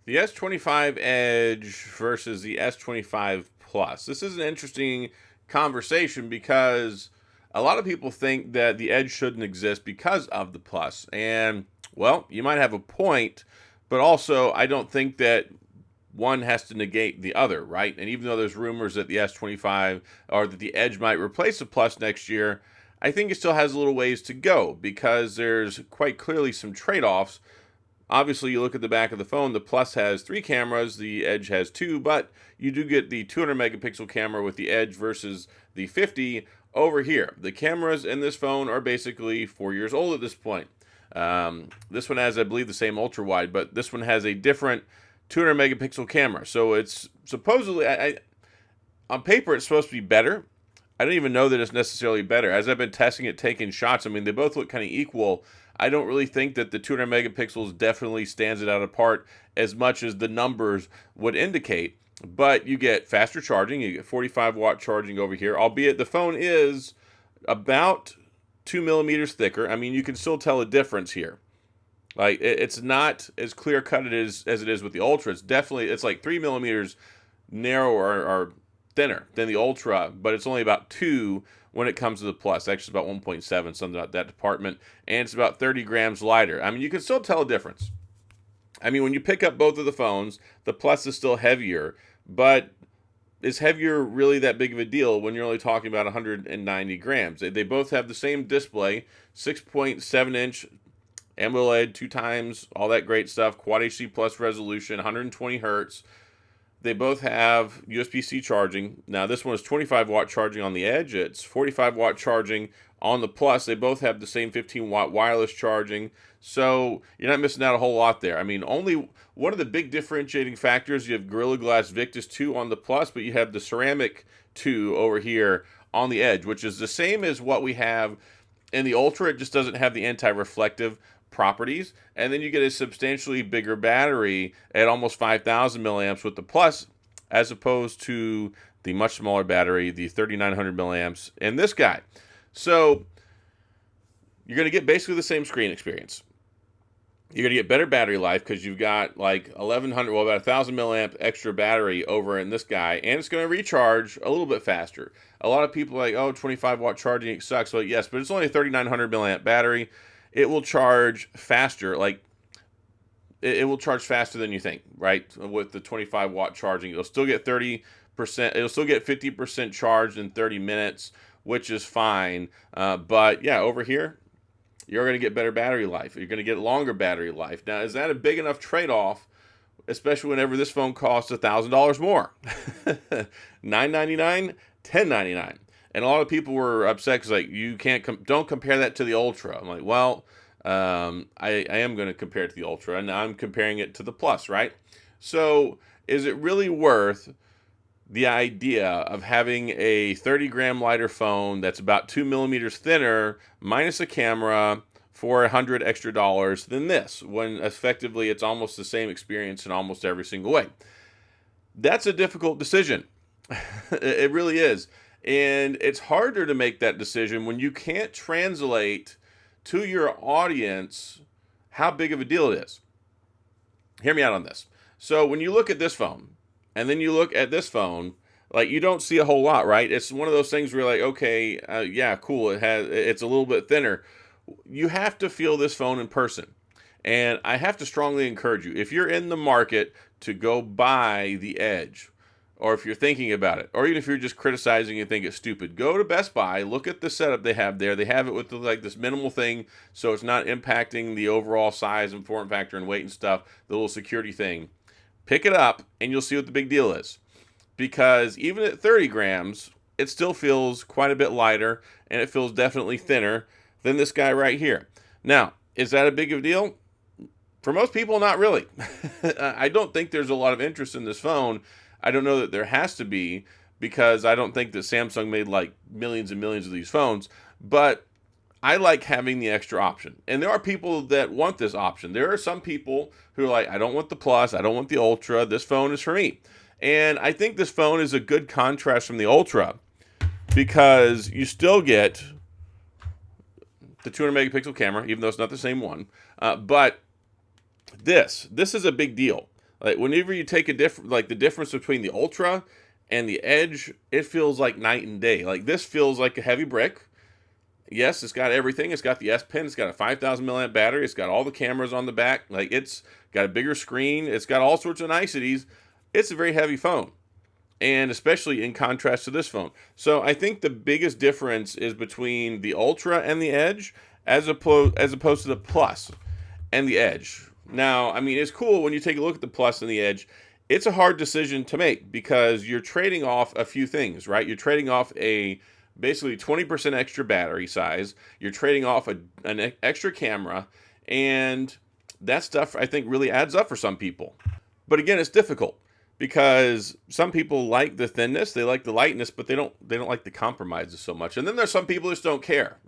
The S25 Edge versus the S25 Plus. This is an interesting conversation because a lot of people think that the Edge shouldn't exist because of the Plus. And, well, you might have a point, but also I don't think that one has to negate the other, right? And even though there's rumors that the S25 or that the Edge might replace the Plus next year, I think it still has a little ways to go because there's quite clearly some trade offs. Obviously, you look at the back of the phone, the Plus has 3 cameras, the Edge has 2, but you do get the 200 megapixel camera with the Edge versus the 50 over here. The cameras in this phone are basically 4 years old at this point. This one has, I believe, the same ultra wide, but this one has a different 200 megapixel camera. So it's supposedly, on paper, it's supposed to be better. I don't even know that it's necessarily better. As I've been testing it, taking shots, I mean, they both look kind of equal. I don't really think that the 200 megapixels definitely stands it out apart as much as the numbers would indicate. But you get faster charging. You get 45-watt charging over here, albeit the phone is about 2 millimeters thicker. I mean, you can still tell a difference here. Like, it's not as clear-cut as it is with the Ultra. It's like 3 millimeters narrower or thinner than the Ultra, but it's only about 2 when it comes to the Plus. Actually, it's about 1.7, something like that department, and it's about 30 grams lighter. I mean, you can still tell a difference. I mean, when you pick up both of the phones, the Plus is still heavier, but is heavier really that big of a deal when you're only talking about 190 grams? They both have the same display, 6.7-inch AMOLED, 2 times, all that great stuff, Quad HD Plus resolution, 120 hertz. They both have USB-C charging. Now, this one is 25-watt charging on the Edge. It's 45-watt charging on the Plus. They both have the same 15-watt wireless charging. So you're not missing out a whole lot there. I mean, only one of the big differentiating factors, you have Gorilla Glass Victus 2 on the Plus, but you have the Ceramic 2 over here on the Edge, which is the same as what we have in the Ultra. It just doesn't have the anti-reflective properties, and then you get a substantially bigger battery at almost 5,000 milliamps with the Plus, as opposed to the much smaller battery, the 3,900 milliamps in this guy. So you're going to get basically the same screen experience. You're going to get better battery life because you've got like 1,100, well, about 1,000 milliamp extra battery over in this guy, and it's going to recharge a little bit faster. A lot of people are like, oh, 25-watt charging, it sucks. Well, yes, but it's only a 3,900 milliamp battery. It will charge faster, like it will charge faster than you think, right? With the 25-watt charging, it'll still get 30%, it'll still get 50% charged in 30 minutes, which is fine. But yeah, over here, you're going to get better battery life. You're going to get longer battery life. Now, is that a big enough trade-off, especially whenever this phone costs $1,000 more? $999, $1099. And a lot of people were upset because, like, you don't compare that to the Ultra. I'm like, well, I am going to compare it to the Ultra, and I'm comparing it to the Plus, right? So is it really worth the idea of having a 30-gram lighter phone that's about 2 millimeters thinner, minus a camera, for $100 extra than this, when effectively it's almost the same experience in almost every single way? That's a difficult decision. It really is. And it's harder to make that decision when you can't translate to your audience how big of a deal it is. Hear me out on this. So when you look at this phone, and then you look at this phone, like, you don't see a whole lot, right? It's one of those things where you're like, okay, yeah, cool. It's a little bit thinner. You have to feel this phone in person. And I have to strongly encourage you, if you're in the market to go buy the Edge, or if you're thinking about it, or even if you're just criticizing and think it's stupid, go to Best Buy, look at the setup they have there. They have it with like this minimal thing, so it's not impacting the overall size and form factor and weight and stuff, the little security thing. Pick it up, and you'll see what the big deal is. Because even at 30 grams, it still feels quite a bit lighter, and it feels definitely thinner than this guy right here. Now, is that a big of a deal? For most people, not really. I don't think there's a lot of interest in this phone. I don't know that there has to be, because I don't think that Samsung made like millions and millions of these phones, but I like having the extra option. And there are people that want this option. There are some people who are like, I don't want the Plus, I don't want the Ultra, this phone is for me. And I think this phone is a good contrast from the Ultra, because you still get the 200 megapixel camera, even though it's not the same one. But this is a big deal. Like whenever you take a like the difference between the Ultra and the Edge, it feels like night and day. Like this feels like a heavy brick. Yes, it's got everything. It's got the S Pen. It's got a 5,000 milliamp battery. It's got all the cameras on the back. Like it's got a bigger screen. It's got all sorts of niceties. It's a very heavy phone, and especially in contrast to this phone. So I think the biggest difference is between the Ultra and the Edge, as opposed to the Plus and the Edge. Now, I mean, it's cool when you take a look at the Plus and the Edge. It's a hard decision to make because you're trading off a few things, right? You're trading off a basically 20% extra battery size. You're trading off an extra camera, and that stuff I think really adds up for some people. But again, it's difficult because some people like the thinness, they like the lightness, but they don't like the compromises so much. And then there's some people who just don't care.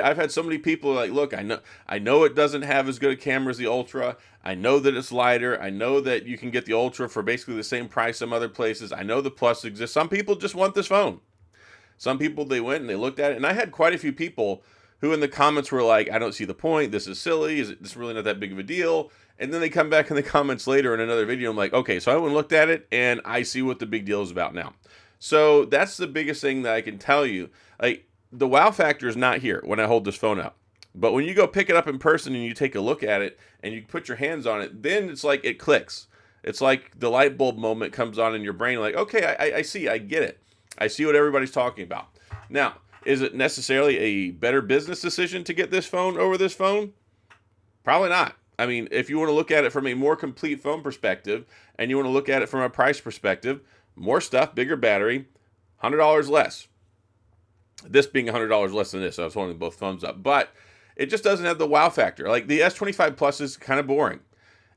I've had so many people like, look, I know it doesn't have as good a camera as the Ultra. I know that it's lighter. I know that you can get the Ultra for basically the same price some other places. I know the Plus exists. Some people just want this phone. Some people, they went and they looked at it, and I had quite a few people who in the comments were like, I don't see the point. This is silly. This really not that big of a deal? And then they come back in the comments later in another video. I'm like, okay, so I went and looked at it, and I see what the big deal is about now. So that's the biggest thing that I can tell you. Like, the wow factor is not here when I hold this phone up. But when you go pick it up in person and you take a look at it and you put your hands on it, then it's like it clicks. It's like the light bulb moment comes on in your brain. Like, okay, I see, I get it. I see what everybody's talking about. Now, is it necessarily a better business decision to get this phone over this phone? Probably not. I mean, if you want to look at it from a more complete phone perspective and you want to look at it from a price perspective, more stuff, bigger battery, $100 less. This being $100 less than this, so I was holding both phones up. But it just doesn't have the wow factor. Like the S25 Plus is kind of boring.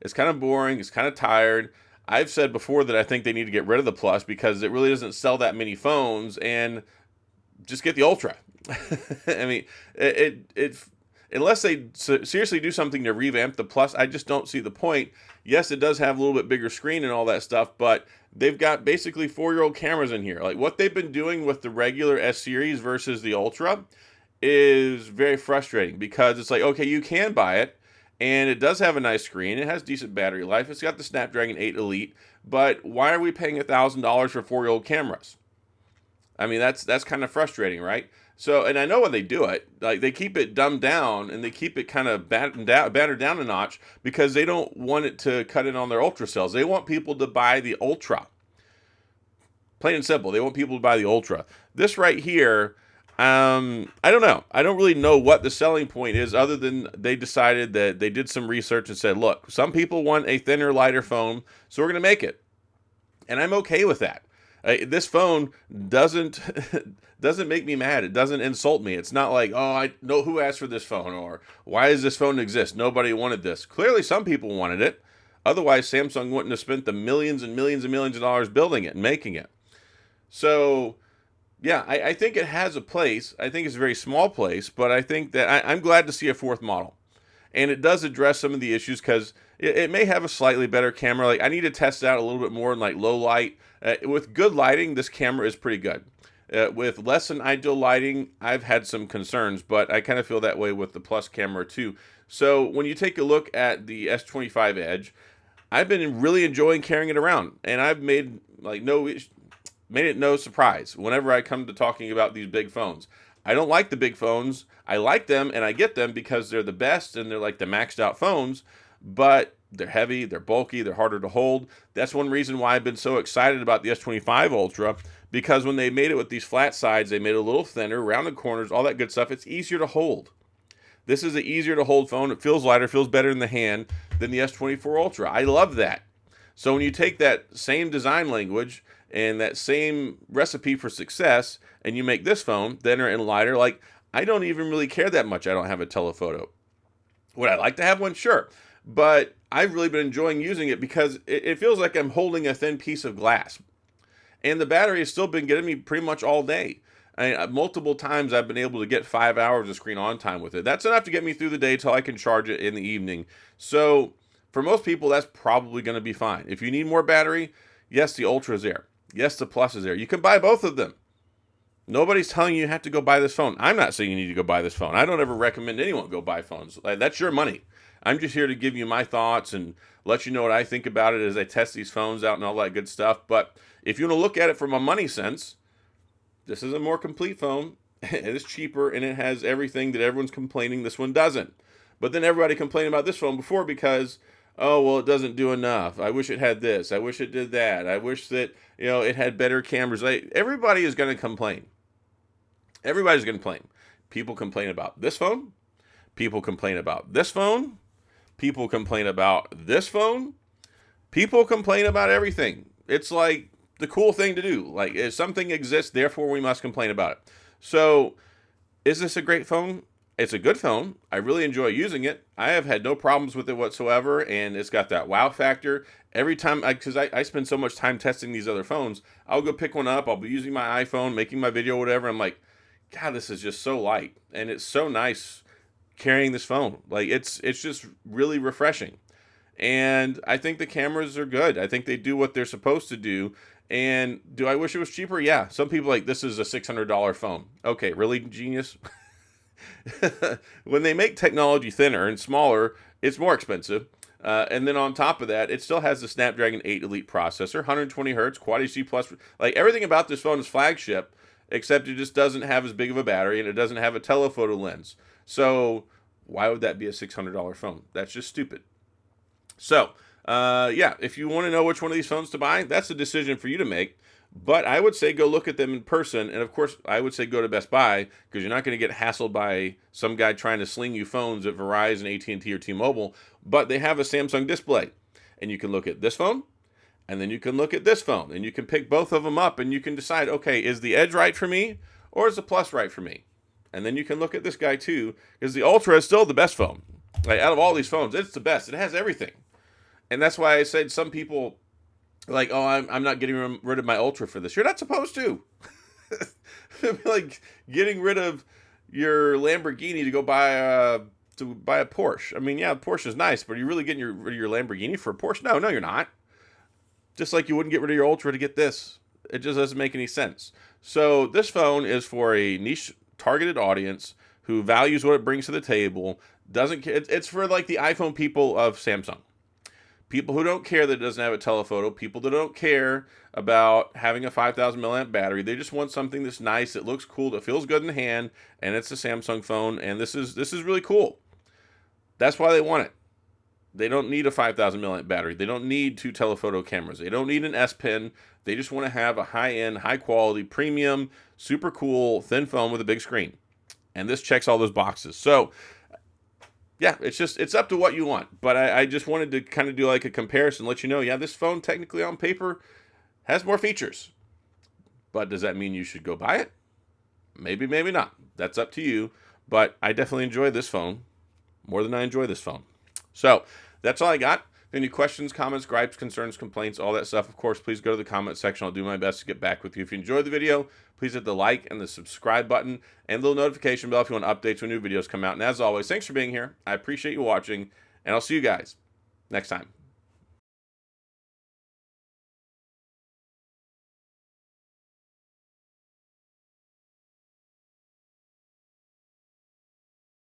It's kind of boring. It's kind of tired. I've said before that I think they need to get rid of the Plus because it really doesn't sell that many phones, and just get the Ultra. I mean, it unless they seriously do something to revamp the Plus, I just don't see the point. Yes, it does have a little bit bigger screen and all that stuff, but they've got basically 4-year-old cameras in here. Like what they've been doing with the regular S series versus the Ultra is very frustrating because it's like, okay, you can buy it, and it does have a nice screen. It has decent battery life. It's got the Snapdragon 8 Elite, but why are we paying $1,000 for 4-year-old cameras? I mean, that's kind of frustrating, right? So, and I know when they do it, like they keep it dumbed down and they keep it kind of battered down a notch because they don't want it to cut in on their Ultra sales. They want people to buy the Ultra. Plain and simple. They want people to buy the Ultra. This right here, I don't know. I don't really know what the selling point is other than they decided that they did some research and said, look, some people want a thinner, lighter phone, so we're going to make it. And I'm okay with that. This phone doesn't make me mad. It doesn't insult me. It's not like, oh, I know who asked for this phone, or why does this phone exist? Nobody wanted this. Clearly, some people wanted it. Otherwise, Samsung wouldn't have spent the millions and millions and millions of dollars building it and making it. So, yeah, I think it has a place. I think it's a very small place, but I think that I'm glad to see a fourth model. And it does address some of the issues because it may have a slightly better camera. Like I need to test it out a little bit more in like low light. With good lighting, this camera is pretty good. With less than ideal lighting, I've had some concerns, but I kind of feel that way with the Plus camera too. So when you take a look at the S25 Edge, I've been really enjoying carrying it around, and I've made it no surprise whenever I come to talking about these big phones. I don't like the big phones. I like them and I get them because they're the best and they're like the maxed out phones, but they're heavy, they're bulky, they're harder to hold. That's one reason why I've been so excited about the S25 Ultra, because when they made it with these flat sides, they made it a little thinner, rounded corners, all that good stuff. It's easier to hold. This is an easier to hold phone. It feels lighter, feels better in the hand than the S24 Ultra. I love that. So when you take that same design language and that same recipe for success and you make this phone thinner and lighter, like I don't even really care that much I don't have a telephoto. Would I like to have one? Sure. But I've really been enjoying using it because it feels like I'm holding a thin piece of glass. And the battery has still been getting me pretty much all day. Multiple times I've been able to get 5 hours of screen on time with it. That's enough to get me through the day till I can charge it in the evening. So for most people, that's probably going to be fine. If you need more battery, yes, the Ultra is there. Yes, the Plus is there. You can buy both of them. Nobody's telling you have to go buy this phone. I'm not saying you need to go buy this phone. I don't ever recommend anyone go buy phones. That's your money. I'm just here to give you my thoughts and let you know what I think about it as I test these phones out and all that good stuff. But if you want to look at it from a money sense, this is a more complete phone. It is cheaper, and it has everything that everyone's complaining this one doesn't. But then everybody complained about this phone before because, oh, well, it doesn't do enough. I wish it had this. I wish it did that. I wish that, it had better cameras. Everybody is going to complain. Everybody's going to complain. People complain about this phone. People complain about this phone. People complain about this phone. People complain about everything. It's like the cool thing to do. Like, if something exists, therefore we must complain about it. So, is this a great phone? It's a good phone. I really enjoy using it. I have had no problems with it whatsoever, and it's got that wow factor. Every time, because I spend so much time testing these other phones, I'll go pick one up. I'll be using my iPhone, making my video, whatever. I'm like, God, this is just so light, and it's so nice carrying this phone. Like, it's just really refreshing. And I think the cameras are good. I think they do what they're supposed to do. And do I wish it was cheaper? Yeah. Some people like, this is a $600 phone. Okay, really, genius? When they make technology thinner and smaller, it's more expensive. And then on top of that, it still has the Snapdragon 8 Elite processor, 120 hertz, Quad HD Plus. Like, everything about this phone is flagship, except it just doesn't have as big of a battery, and it doesn't have a telephoto lens. So why would that be a $600 phone? That's just stupid. So, yeah, if you want to know which one of these phones to buy, that's a decision for you to make. But I would say go look at them in person. And, of course, I would say go to Best Buy because you're not going to get hassled by some guy trying to sling you phones at Verizon, AT&T, or T-Mobile. But they have a Samsung display. And you can look at this phone, and then you can look at this phone. And you can pick both of them up, and you can decide, okay, is the Edge right for me, or is the Plus right for me? And then you can look at this guy, too, because the Ultra is still the best phone. Like, out of all these phones, it's the best. It has everything. And that's why I said some people, like, oh, I'm not getting rid of my Ultra for this. You're not supposed to. Like, getting rid of your Lamborghini to go buy a Porsche. I mean, yeah, Porsche is nice, but are you really getting rid of your Lamborghini for a Porsche? No, you're not. Just like you wouldn't get rid of your Ultra to get this. It just doesn't make any sense. So this phone is for a niche targeted audience who values what it brings to the table. Doesn't care. It's for like the iPhone people of Samsung. People who don't care that it doesn't have a telephoto. People that don't care about having a 5,000 milliamp battery. They just want something that's nice, that looks cool, that feels good in the hand, and it's a Samsung phone. And this is really cool. That's why they want it. They don't need a 5,000 milliamp battery. They don't need 2 telephoto cameras. They don't need an S Pen. They just want to have a high-end, high-quality, premium, super cool, thin phone with a big screen. And this checks all those boxes. So, yeah, it's up to what you want. But I just wanted to kind of do like a comparison, let you know, yeah, this phone technically on paper has more features. But does that mean you should go buy it? Maybe, maybe not. That's up to you. But I definitely enjoy this phone more than I enjoy this phone. So, that's all I got. If any questions, comments, gripes, concerns, complaints, all that stuff, of course, please go to the comment section. I'll do my best to get back with you. If you enjoyed the video, please hit the like and the subscribe button and the little notification bell if you want updates when new videos come out. And as always, thanks for being here. I appreciate you watching, and I'll see you guys next time.